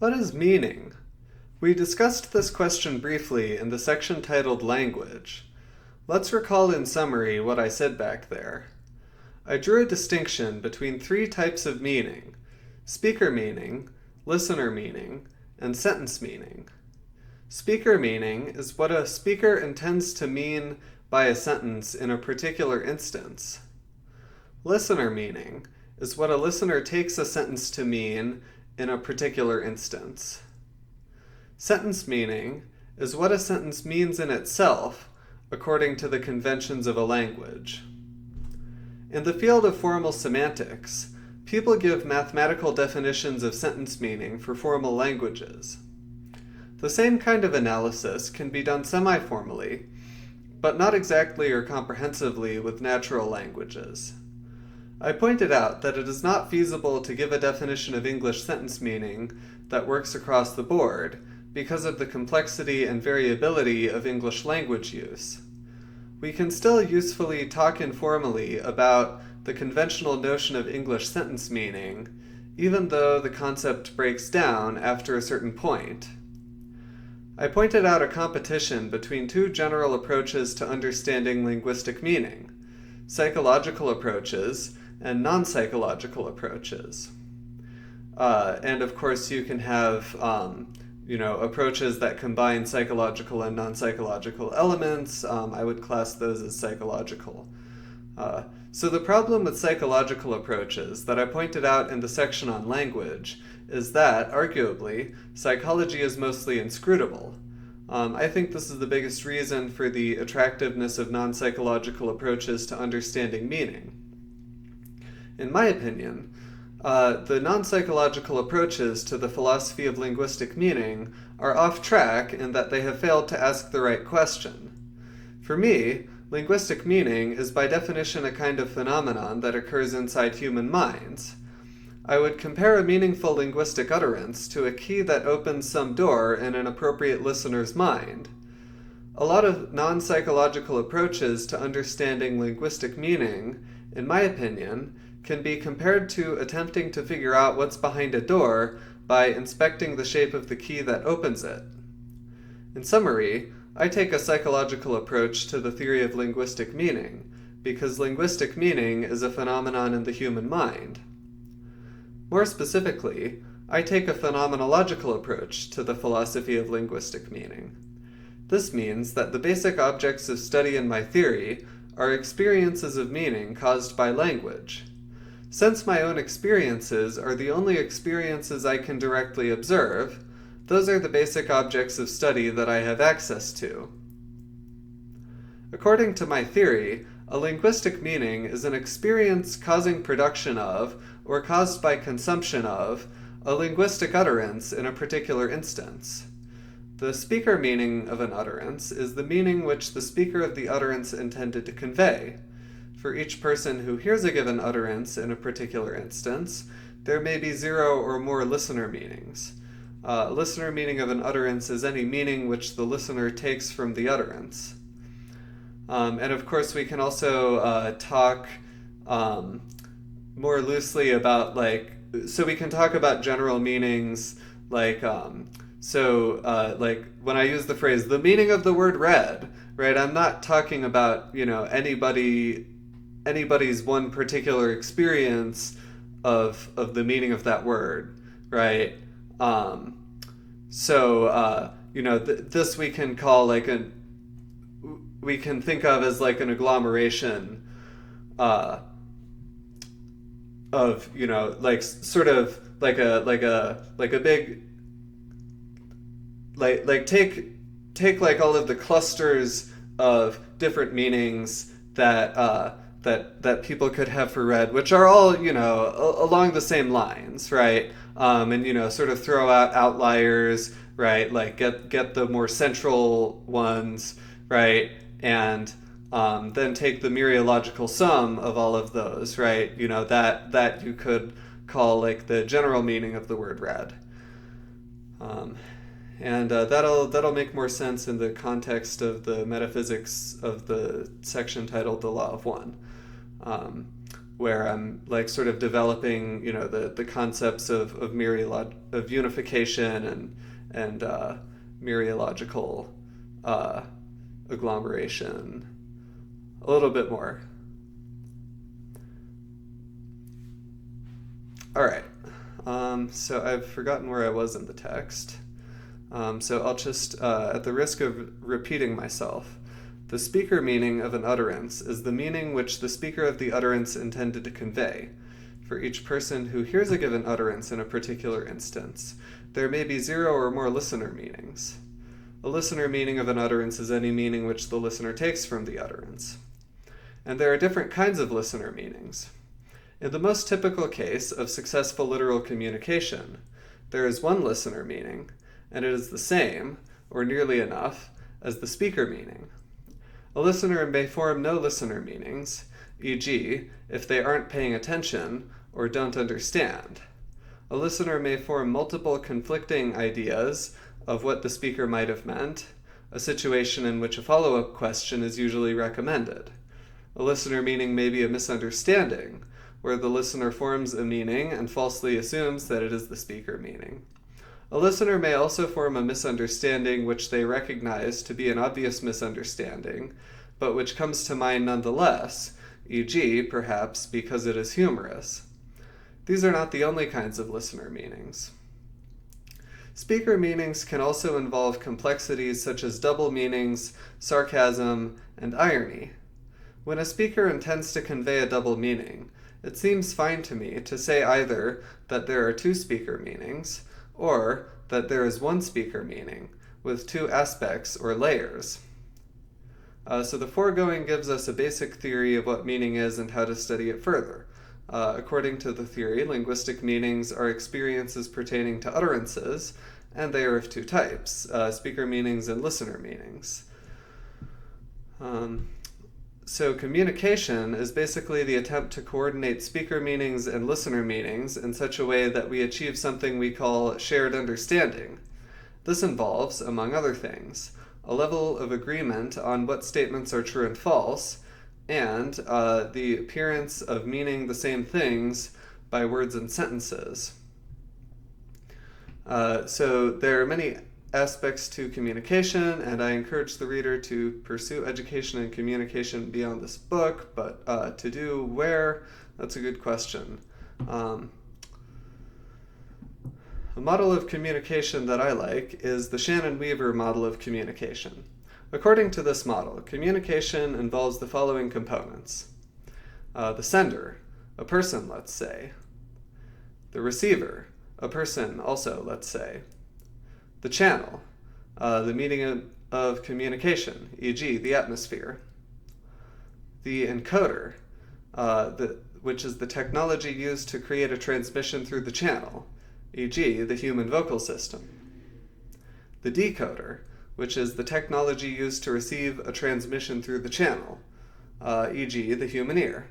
What is meaning? We discussed this question briefly in the section titled Language. Let's recall in summary what I said back there. I drew a distinction between three types of meaning: speaker meaning, listener meaning, and sentence meaning. Speaker meaning is what a speaker intends to mean by a sentence in a particular instance. Listener meaning is what a listener takes a sentence to mean in a particular instance. Sentence meaning is what a sentence means in itself according to the conventions of a language. In the field of formal semantics, people give mathematical definitions of sentence meaning for formal languages. The same kind of analysis can be done semi-formally, but not exactly or comprehensively with natural languages. I pointed out that it is not feasible to give a definition of English sentence meaning that works across the board because of the complexity and variability of English language use. We can still usefully talk informally about the conventional notion of English sentence meaning, even though the concept breaks down after a certain point. I pointed out a competition between two general approaches to understanding linguistic meaning: psychological approaches and non-psychological approaches. And of course you can have approaches that combine psychological and non-psychological elements. I would class those as psychological. So the problem with psychological approaches that I pointed out in the section on language is that, arguably, psychology is mostly inscrutable. I think this is the biggest reason for the attractiveness of non-psychological approaches to understanding meaning. In my opinion, the non-psychological approaches to the philosophy of linguistic meaning are off track in that they have failed to ask the right question. For me, linguistic meaning is by definition a kind of phenomenon that occurs inside human minds. I would compare a meaningful linguistic utterance to a key that opens some door in an appropriate listener's mind. A lot of non-psychological approaches to understanding linguistic meaning, in my opinion, can be compared to attempting to figure out what's behind a door by inspecting the shape of the key that opens it. In summary, I take a psychological approach to the theory of linguistic meaning, because linguistic meaning is a phenomenon in the human mind. More specifically, I take a phenomenological approach to the philosophy of linguistic meaning. This means that the basic objects of study in my theory are experiences of meaning caused by language. Since my own experiences are the only experiences I can directly observe, those are the basic objects of study that I have access to. According to my theory, a linguistic meaning is an experience causing production of, or caused by consumption of, a linguistic utterance in a particular instance. The speaker meaning of an utterance is the meaning which the speaker of the utterance intended to convey. For each person who hears a given utterance in a particular instance, there may be 0 or more listener meanings. Listener meaning of an utterance is any meaning which the listener takes from the utterance. And of course we can also talk more loosely about so we can talk about general meanings like when I use the phrase the meaning of the word red, right? I'm not talking about anybody's one particular experience of the meaning of that word, right? This we can call we can think of as like an agglomeration of sort of like a big take like all of the clusters of different meanings that people could have for red, which are all along the same lines, right? And sort of throw out outliers, right? Like get the more central ones, right? And then take the mereological sum of all of those, right? That you could call like the general meaning of the word red. And that'll make more sense in the context of the metaphysics of the section titled The Law of One. where I'm like sort of developing, the concepts of of unification and mereological agglomeration a little bit more. All right. So I've forgotten where I was in the text. So I'll just, at the risk of repeating myself, the speaker meaning of an utterance is the meaning which the speaker of the utterance intended to convey. For each person who hears a given utterance in a particular instance, there may be 0 or more listener meanings. A listener meaning of an utterance is any meaning which the listener takes from the utterance. And there are different kinds of listener meanings. In the most typical case of successful literal communication, there is one listener meaning, and it is the same, or nearly enough, as the speaker meaning. A listener may form no listener meanings, e.g., if they aren't paying attention or don't understand. A listener may form multiple conflicting ideas of what the speaker might have meant, a situation in which a follow-up question is usually recommended. A listener meaning may be a misunderstanding, where the listener forms a meaning and falsely assumes that it is the speaker meaning. A listener may also form a misunderstanding which they recognize to be an obvious misunderstanding, but which comes to mind nonetheless, e.g., perhaps because it is humorous. These are not the only kinds of listener meanings. Speaker meanings can also involve complexities such as double meanings, sarcasm, and irony. When a speaker intends to convey a double meaning, it seems fine to me to say either that there are 2 speaker meanings, or that there is 1 speaker meaning, with 2 aspects or layers. So the foregoing gives us a basic theory of what meaning is and how to study it further. According to the theory, linguistic meanings are experiences pertaining to utterances, and they are of 2 types, speaker meanings and listener meanings. So communication is basically the attempt to coordinate speaker meanings and listener meanings in such a way that we achieve something we call shared understanding. This involves, among other things, a level of agreement on what statements are true and false, and the appearance of meaning the same things by words and sentences. So there are many aspects to communication, and I encourage the reader to pursue education and communication beyond this book, but to do where, that's a good question. A model of communication that I like is the Shannon-Weaver model of communication. According to this model, communication involves the following components. The sender, a person, let's say. The receiver, a person also, let's say. The channel, the medium of communication, e.g. the atmosphere. The encoder, which is the technology used to create a transmission through the channel, e.g. the human vocal system. The decoder, which is the technology used to receive a transmission through the channel, e.g. the human ear.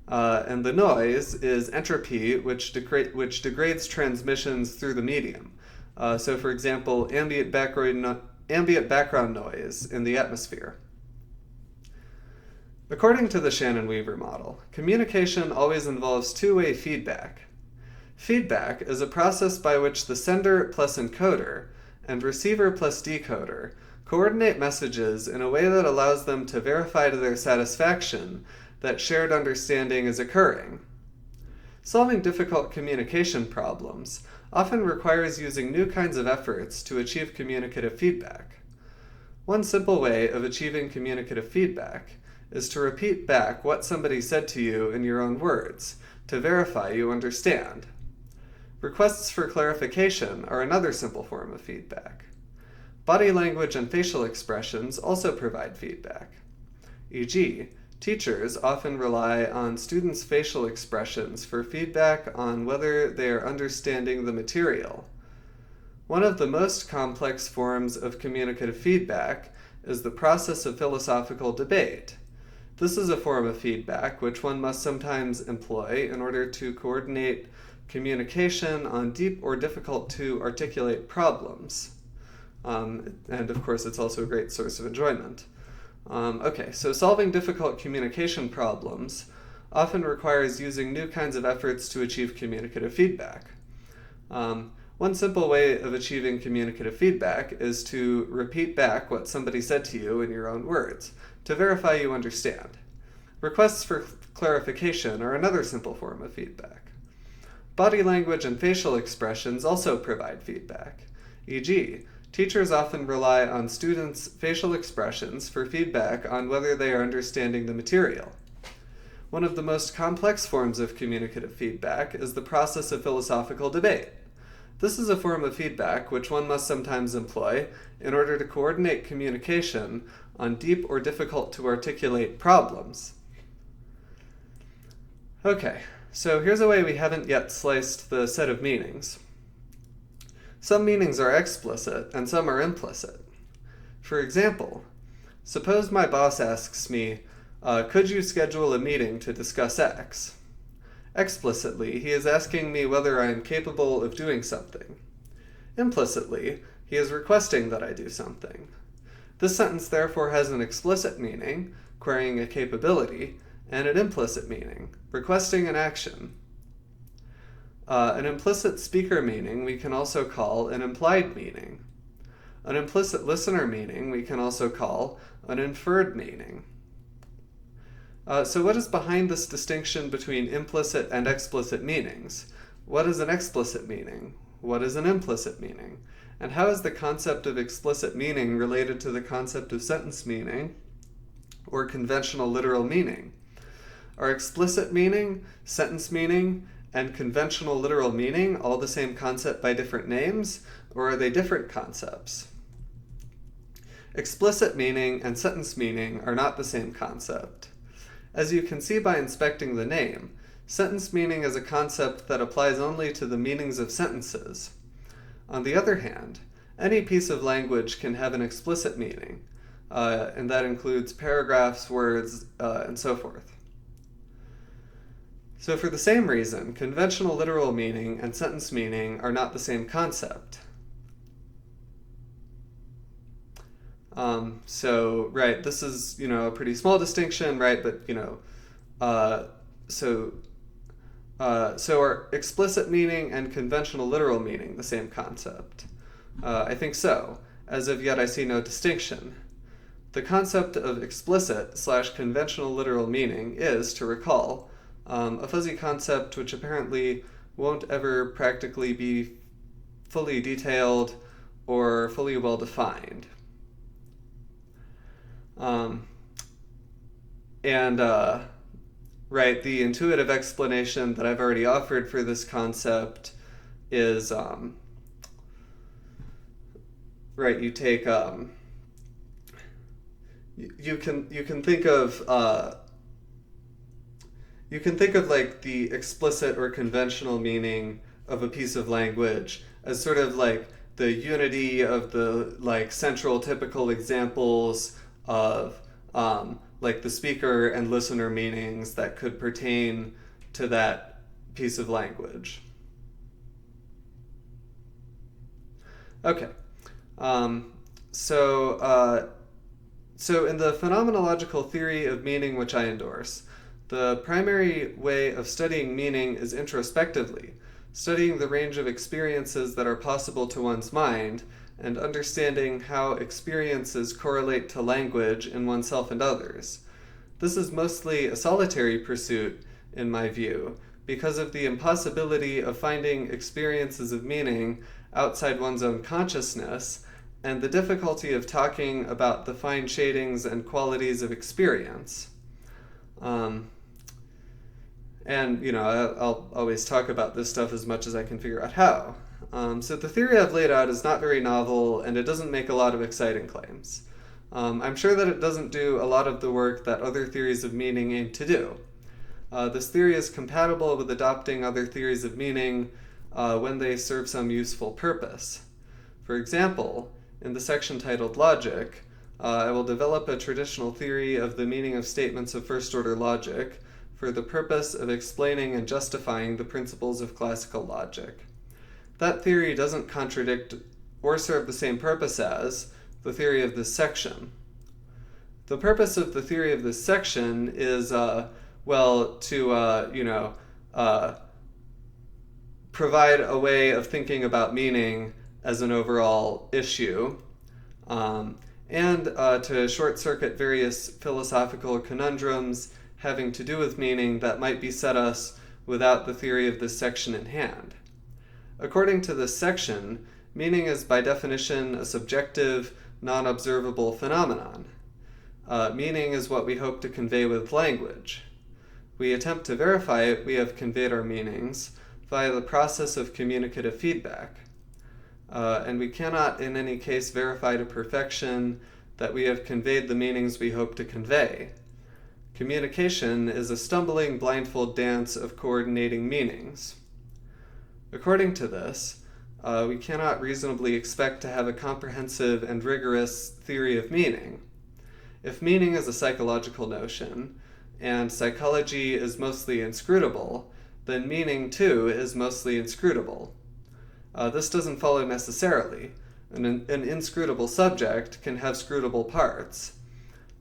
And the noise is entropy, which degrades transmissions through the medium. So for example, ambient background noise in the atmosphere. According to the Shannon-Weaver model, communication always involves 2-way feedback. Feedback is a process by which the sender plus encoder and receiver plus decoder coordinate messages in a way that allows them to verify to their satisfaction that shared understanding is occurring. Solving difficult communication problems often requires using new kinds of efforts to achieve communicative feedback. One simple way of achieving communicative feedback is to repeat back what somebody said to you in your own words to verify you understand. Requests for clarification are another simple form of feedback. Body language and facial expressions also provide feedback. E.g., teachers often rely on students' facial expressions for feedback on whether they are understanding the material. One of the most complex forms of communicative feedback is the process of philosophical debate. This is a form of feedback which one must sometimes employ in order to coordinate communication on deep or difficult to articulate problems. And of course, it's also a great source of enjoyment. Okay, so solving difficult communication problems often requires using new kinds of efforts to achieve communicative feedback. One simple way of achieving communicative feedback is to repeat back what somebody said to you in your own words, to verify you understand. Requests for clarification are another simple form of feedback. Body language and facial expressions also provide feedback. E.g., teachers often rely on students' facial expressions for feedback on whether they are understanding the material. One of the most complex forms of communicative feedback is the process of philosophical debate. This is a form of feedback which one must sometimes employ in order to coordinate communication on deep or difficult to articulate problems. Okay, so here's a way we haven't yet sliced the set of meanings. Some meanings are explicit and some are implicit. For example, suppose my boss asks me, could you schedule a meeting to discuss X? Explicitly, he is asking me whether I am capable of doing something. Implicitly, he is requesting that I do something. This sentence therefore has an explicit meaning, querying a capability, and an implicit meaning, requesting an action. An implicit speaker meaning we can also call an implied meaning. An implicit listener meaning we can also call an inferred meaning. So what is behind this distinction between implicit and explicit meanings? What is an explicit meaning? What is an implicit meaning? And how is the concept of explicit meaning related to the concept of sentence meaning or conventional literal meaning? Are explicit meaning, sentence meaning, and conventional literal meaning all the same concept by different names, or are they different concepts? Explicit meaning and sentence meaning are not the same concept. As you can see by inspecting the name, sentence meaning is a concept that applies only to the meanings of sentences. On the other hand, any piece of language can have an explicit meaning, and that includes paragraphs, words, and so forth. So for the same reason, conventional literal meaning and sentence meaning are not the same concept. Right, this is, a pretty small distinction, right, but, so are explicit meaning and conventional literal meaning the same concept? I think so. As of yet, I see no distinction. The concept of explicit/conventional literal meaning is, to recall, a fuzzy concept which apparently won't ever practically be fully detailed or fully well defined. Right, the intuitive explanation that I've already offered for this concept is, right, you take, you can think of like the explicit or conventional meaning of a piece of language as sort of like the unity of the like central typical examples of like the speaker and listener meanings that could pertain to that piece of language. Okay, so in the phenomenological theory of meaning which I endorse, the primary way of studying meaning is introspectively, studying the range of experiences that are possible to one's mind and understanding how experiences correlate to language in oneself and others. This is mostly a solitary pursuit, in my view, because of the impossibility of finding experiences of meaning outside one's own consciousness and the difficulty of talking about the fine shadings and qualities of experience. I'll always talk about this stuff as much as I can figure out how. So the theory I've laid out is not very novel, and it doesn't make a lot of exciting claims. I'm sure that it doesn't do a lot of the work that other theories of meaning aim to do. This theory is compatible with adopting other theories of meaning when they serve some useful purpose. For example, in the section titled Logic, I will develop a traditional theory of the meaning of statements of first-order logic for the purpose of explaining and justifying the principles of classical logic. That theory doesn't contradict or serve the same purpose as the theory of this section. The purpose of the theory of this section is provide a way of thinking about meaning as an overall issue, and to short circuit various philosophical conundrums having to do with meaning that might beset us without the theory of this section in hand. According to this section, meaning is by definition a subjective, non-observable phenomenon. Meaning is what we hope to convey with language. We attempt to verify we have conveyed our meanings via the process of communicative feedback. And we cannot in any case verify to perfection that we have conveyed the meanings we hope to convey. Communication is a stumbling blindfold dance of coordinating meanings. According to this, we cannot reasonably expect to have a comprehensive and rigorous theory of meaning. If meaning is a psychological notion, and psychology is mostly inscrutable, then meaning too is mostly inscrutable. This doesn't follow necessarily. An inscrutable subject can have scrutable parts.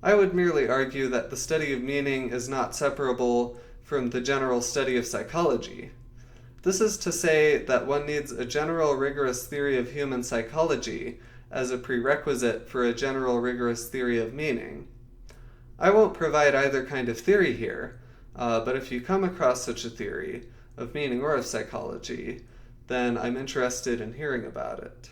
I would merely argue that the study of meaning is not separable from the general study of psychology. This is to say that one needs a general rigorous theory of human psychology as a prerequisite for a general rigorous theory of meaning. I won't provide either kind of theory here, but if you come across such a theory, of meaning or of psychology, then I'm interested in hearing about it.